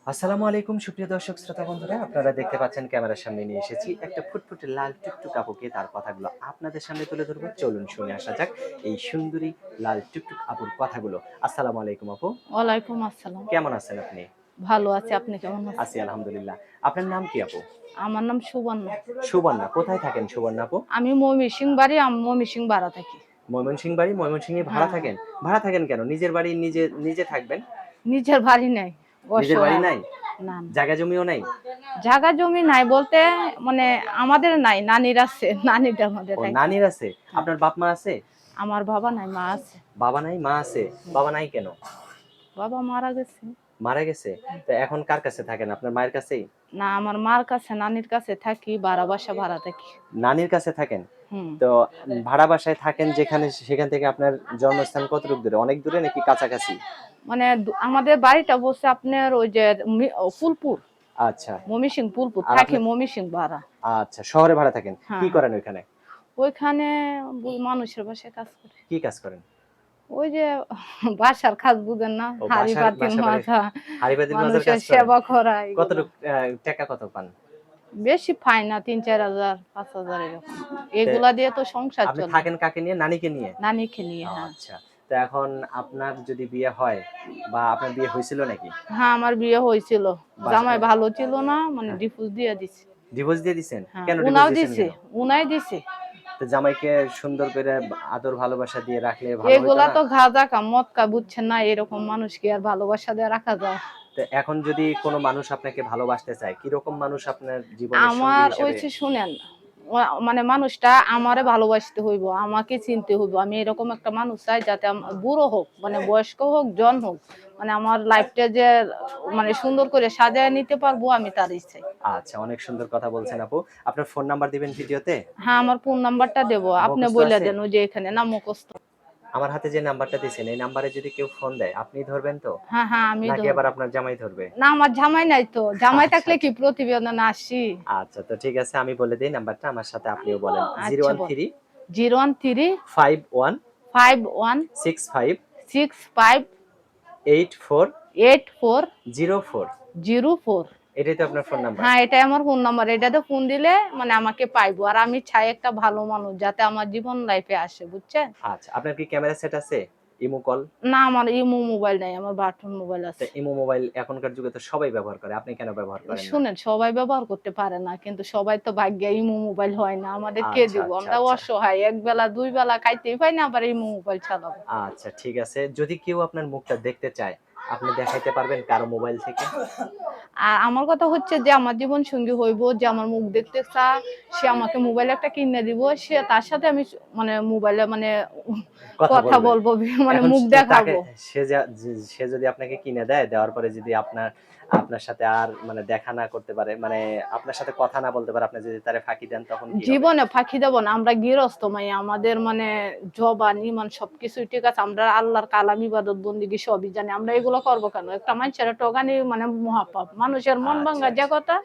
আসসালামু আলাইকুম সুপ্রিয় দর্শক শ্রোতা বন্ধুরা, আপনারা দেখতে পাচ্ছেন ক্যামেরার সামনে নিয়ে এসেছি একটা ফুটফুটে লাল টুকটুক আপুকে। তার কথাগুলো আপনাদের সামনে তুলে ধরবো, চলুন শুনে আসা যাক এই সুন্দরী লাল টুকটুক আপুর কথাগুলো। আসসালামু আলাইকুম আপু, ওয়ালাইকুম আসসালাম। কেমন আছেন আপনি? ভালো আছি। আপনি কেমন আছেন? আছি আলহামদুলিল্লাহ। আপনার নাম কি আপু? আমার নাম সুবর্ণা। সুবর্ণা, কোথায় থাকেন সুবর্ণা আপু? আমি ময়মনসিংহ বাড়ি, আমি ময়মনসিংহ ভাড়া থাকি। ময়মনসিংহ বাড়ি, ময়মনসিংহে ভাড়া হ্যাঁ, থাকেন? ভাড়া থাকেন কেন? নিজের বাড়ি নিজে নিজে থাকবেন? নিজের বাড়ি নাই, নিজের বাড়ি অসহায়। নাই? না, না। জায়গা জমিও নাই? জায়গা জমি নাই বলতে মানে আমাদের নাই, নানির আছে, নানিটার মধ্যে ও থাকি। নানির আছে। হ্যাঁ, আপনার বাপ মা আছে? আমার বাবা নাই, মা আছে। বাবা নাই, মা আছে। বাবা নাই কেন? বাবা মারা গেছে। মারা গেছে? তো এখন কার কাছে থাকেন? আপনার মায়ের কাছেই? না, আমার মার কাছে, নানির কাছে থাকি, বাসা ভাড়া থাকি। নানির কাছে থাকেন? হুম। তো ভাড়া বাসায় থাকেন যেখানে, সেখান থেকে আপনার জন্মস্থান কতটুকু দূরে? অনেক দূরে নাকি কাছাকাছি? মানে আমাদের বাড়িটা বলছে আপনার ওই যে ফুলপুর, আচ্ছা। ময়মনসিংহ ফুলপুর আর থাকি, আপনি? ময়মনসিংহ ভাড়া। আচ্ছা, শহরে ভাড়া থাকেন। হ্যাঁ, কি হ্যাঁ। করেন ওইখানে? ওইখানে মানুষের বাসায় কাজ করে। কি কাজ করেন? ওই যে বাসার কাজ বুঝেন না, ও হাঁড়ি বাসার, পাতিল বাসা বাড়ির মাজা, হাঁড়ি-পাতিল মাজার মানুষের কাজ করেন? সেবা করা, এগুলা। কতটুক টাকা কত পান? বেশি পাই না, ৩-৪ হাজার, ৫ হাজার এরকম। তে এগুলা দিয়ে তো সংসার আপনি চলে। থাকেন কাকে নিয়ে? নানিকে নিয়ে? নানিকে নিয়ে, হ্যাঁ। আচ্ছা। তো এখন আপনার যদি বিয়ে হয় বা আপনার বিয়ে হয়েছিল নাকি? হ্যাঁ, আমার বিয়ে হয়েছিল। বাসা জামাই ভালো ছিল না, মানে হ্যাঁ। ডিভোর্স দিয়ে দিছে। ডিভোর্স দিয়ে দিছেন? হ্যাঁ, কেন ডিভোর্স উনাও দিছেন দিছে, কেন? উনাই দিছে। তো জামাইকে সুন্দর করে আদর ভালোবাসা দিয়ে রাখলে ভালো হইতো এগুলা না? তো গাঁজা কা মদ কা বুঝছেন না, এরকম মানুষকে আর ভালোবাসা দিয়ে রাখা যায়? তো এখন যদি কোনো মানুষ আপনাকে ভালোবাসতে চায়, কিরকম মানুষ আপনার জীবনের সঙ্গী আমার ওই হিসেবে? যে শুনেন, মানে মানুষটা আমারে ভালোবাসতে হইব, আমাকে চিনতে হইব। আমি এরকম একটা মানুষ চাই যাতে বুড়ো হোক, মানে বয়স্ক হোক, জন হোক, মানে আমার লাইফটা যে মানে সুন্দর করে সাজায় নিতে পারবো, আমি তারই চাই। আচ্ছা, অনেক সুন্দর কথা বলছেন আপু। আপনার ফোন নাম্বার দিবেন ভিডিওতে? হ্যাঁ, আমার ফোন নাম্বারটা দেবো, আপনি মুখস্থ বইলা আছে? দেন, ওই যে এখানে না মুখস্থ। আমার হাতে যে নাম্বারটা দিছেন, এই নাম্বারে যদি কেউ ফোন দেয়, আপনি ধরবেন তো? হ্যাঁ, হ্যাঁ, আমি নাকি আবার ধরবো। আপনার জামাই ধরবে? না, আমার জামাই নাই তো, জামাই আচ্ছা, থাকলে কি আচ্ছা। প্রতিবেদন আসি? আচ্ছা, তো ঠিক আছে, আমি বলে দেই নাম্বারটা, আমার সাথে আপনিও বলেন। আচ্ছা, বল। 013 013 51 51 65 65 84 84 04। 04। এটাই তো আপনার ফোন নাম্বার? হ্যাঁ, এটাই আমার ফোন নাম্বার। এটাতে ফোন দিলে মানে আমাকে পাইবো। আর আমি চাই একটা ভালো মানুষ যাতে আমার জীবন লাইফে আসে, বুঝছেন? আচ্ছা, আপনার কি ক্যামেরা সেট আছে? Imo call? না, আমার ইমো মোবাইল নাই, আমার বাটন মোবাইল তো আছে। ইমো মোবাইল এখনকার যুগে তো সবাই ব্যবহার করে। আপনি কেন ব্যবহার করেন না? শুনেন, সবাই ব্যবহার করতে পারে না, কিন্তু সবাই তো ভাগ্যে ইমো মোবাইল হয় না। আমাদের কে আচ্ছা, দিব? আচ্ছা, আমরা আচ্ছা। অসহায়। একবেলা ২ বেলা খাইতেই পাই না, আবার ইমো মোবাইল চালাবো। আচ্ছা, ঠিক আছে। যদি কেউ আপনার মুখটা দেখতে চায়, আপনি দেখাইতে পারবেন কারো মোবাইল থেকে? আর আমার কথা হচ্ছে যে আমার জীবন সঙ্গী হইব, যে আমার মুখ দেখতে চায়, সে আমাকে মোবাইল একটা কিনে দিব। সে তার সাথে আমি মানে মোবাইলে মানে কথা কথা বলবেন। বলবো, মানে এখন মুখ তাকে দেখাবো। সে যদি আপনাকে কিনে দেয়, দেওয়ার পরে যদি আপনার সাথে আর মানে দেখা না করতে পারে, মানে আপনার সাথে কথা না বলতে পারে, আপনি যদি তারে ফাঁকি দেন তখন কি হবে? জীবনে ফাঁকি দেব না। আমরা গৃহস্থ মাইয়া, আমাদের মানে জবান, ঈমান সবকিছুই ঠিক আছে। আমরা আল্লাহর কালাম, ইবাদত, বন্দেগী সবই জানি। আমরা এগুলো করবো কেন? একটা মানুষের ঠকানি মানে মহাপাপ। মানুষের মন আচ্ছা, ভাঙ্গা যে আচ্ছা। কথা,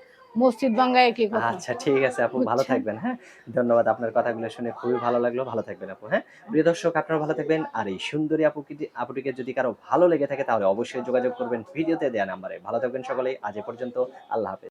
মসজিদ ভাঙ্গা একই কথা। আচ্ছা, ঠিক আছে আপু, ভালো বুঝছেন? থাকবেন, হ্যাঁ? ধন্যবাদ। আপনার কথাগুলো শুনে খুবই ভালো লাগলো। ভালো থাকবেন আপু, হ্যাঁ? প্রিয় দর্শক, আপনারাও ভালো থাকবেন। আর এই সুন্দরী আপুটিকে যদি কারো ভালো লেগে থাকে তাহলে অবশ্যই যোগাযোগ করবেন ভিডিওতে দেয়া নাম্বারে। ভালো থাকবেন সকলেই। আজ এ পর্যন্ত। আল্লাহ হাফেজ।